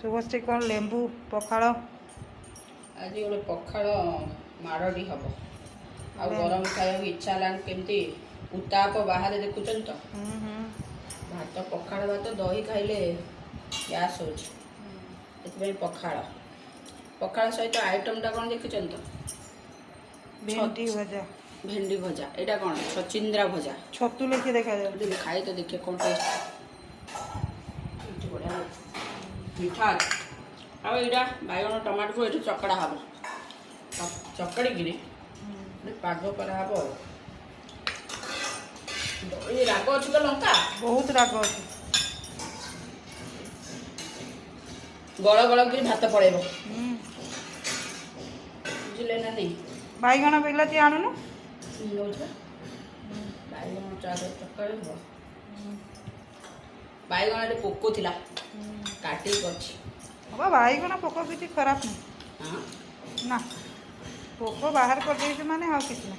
शुभश्री कौन लेंबू पखाड़ आज गोटे पखाड़ मारडी हम आ गरम खाया इच्छा है केमती उताप बाहर देखुं तो भात पखाड़ भात दही खाइले गैस हो पखाड़ पखाड़ सहित आइटमटा कौन देखुं तो भेंडी भजा भेंडी भजा यहाँ कौन छचिंद्रा भजा छतु लेके देखा जाए खाई तो देखिए कौन टेस्ट बढ़िया मीठा आईटा बैगन टमाटो को ये चकड़ा हम चकड़ी पाग कराब राग अच्छी तो लंका बहुत राग अच्छे गड़ गड़ कर भात पड़ेब बुझे ना नहीं बैगन बिलाती आणुनु बैगन चकड़ी हम बैगन पोक थी काटी बाबा बैगन पोक किसी खराब नहीं हाँ ना पोक बाहर कर माने हाँ किसी ना